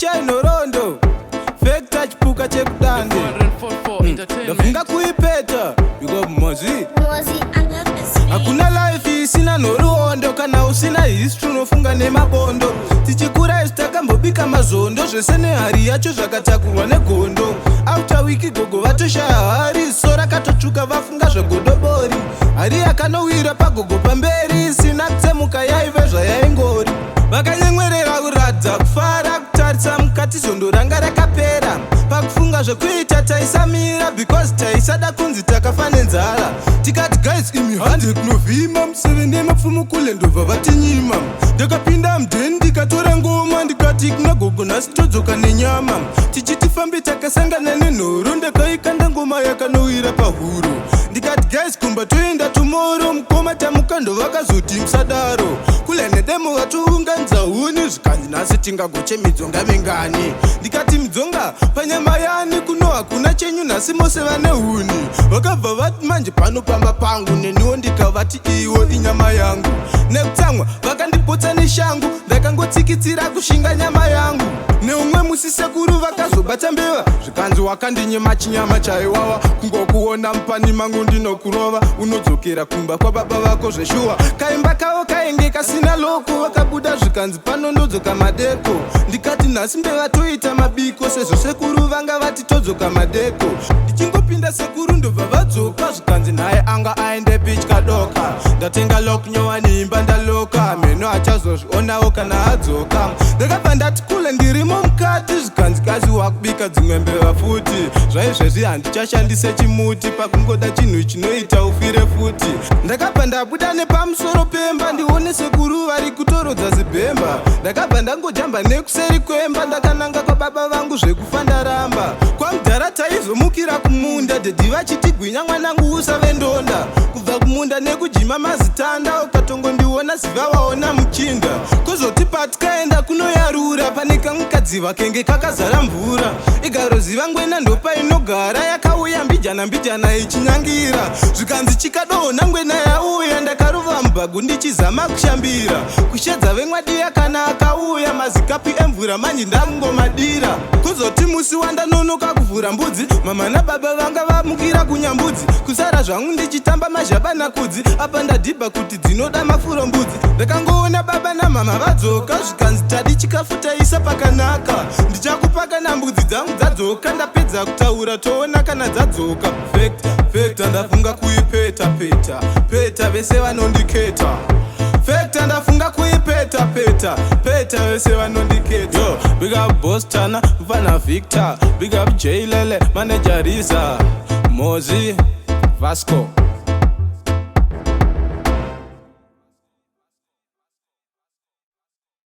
Future inorondo Vector chipuka chekudande Ndafunga kuipeta Yuko Mozi Hakuna life isina noruondo Kana usina history unofunga nemabondo Tichikura isitakambobika mazondo Zvese nehari yacho zvakatakurwa negondo After wiki gogo vatoshaya hari Sora katotsvuka vafunga zvegodobori Hari yakanowira pagogo pamberi Sina kutsemuka yaive zvayaingori Vakanyemwerera kuradza kufara kutarisa mukati zondo ranga rakapera Pakufunga zvekuita taisamira Because taisada kunzi takafa nenzara Tikati guys imi handi kunovhima Museve nemapfumo kule ndobva vatinyima Ndakapinda mudheni ndikatora ngoma Ndikati kuna gogo nhasi todzoka nenyama Tichiti fambe takasangana nenhoro Ndakaikanda ngoma yakanowira pahuro Ndikati guys kumba toenda tomorrow Mukoma tamuka ndovakazoti musadaro Kule nedemo vatounganidza huni Zvikanzi nhasi tingagoche midzonga mingani Ndikati midzonga panyama yani Kuno hakuna chenyu nhasi mose vane huni Vakabva vati manje panopamba pangu Neniwo ndikavati iwo inyama yangu Nekutsamwa vakandipotsa neshangu Ndakangotsikitsira kushinga nyama yangu Neumwe musisekuru vakazobata mbeva Zvikanzi wakandinyema chinyama chaiwawa Kungokuona mupani mangu ndinokurova Unodzokera kumba kwababa vako zveshuwa Kaimba kavo kainge kasina loko Vakabuda zvikanzi pano ndodzoka madeko Ndikati nhasi mbeva toita mabiko Sezvo sekuru vanga vati todzoka madeko Ndichingopinda sekuru ndobva vadzoka Zvikanzi naye anga aende pitch kadoka Ndatenga lok nyowani imba ndaloka Meno achazozvionawo kana adzoka Ndakabva ndati kule ndirimo mukati Zvikanzi kazi wakubika dzimwe mbeva futi Zvaizvezvi handichashandise chimuti Pakungoda chinhu chinoita ufire futi Ndakabva ndabuda nepamusoro pemba Ndione sekuru vari kutorodza zibhemba Ndakabva ndangojamba nekuseri kwemba Ndakananga kwa baba vangu zvekufa ndaramba Kwamudhara taizomukira kumunda Dhedhi vachiti gwinya mwanangu usave ndonda Kubva kumunda nekujima mazitanda Ukatongondiona ziva waona muchinda Kozoti patikaenda kunoyarura Pane kamukadzi kenge kakazara mvura Igaro ziva ngwena ndopa inogara Yakauya mbijana mbijana ichinyangira Zvikanzi chikadonha ngwena yauya Ndakarova mubhagu ndichizama kushambira Kushedza vemwadi yakana akauya Mazikapi emvura manje ndakungomadira Kozoti musi wandanonoka kuvhura mbudzi Mama nababa vanga vamukira kunyambudzi Kusara zvangu ndichitamba mazhaba nakudzi Apa ndadhibha kuti dzinoda mafuro mbudzi Ndakangoona baba namama vadzoka Zvikanzi tadi chikafu taisa pakanaka Ndichakupaka nambudzi dzangu dzadzoka Ndapedza kutaura toona kana dzadzoka Vector ndafunga kuipeta peta Peta vese vanondiketa Vector ndafunga kuipeta peta Peta vese vanondiketa Yo, big up Boss Tana, Vana Victor Big up J Lele, Manager Riza Mozi, Vasco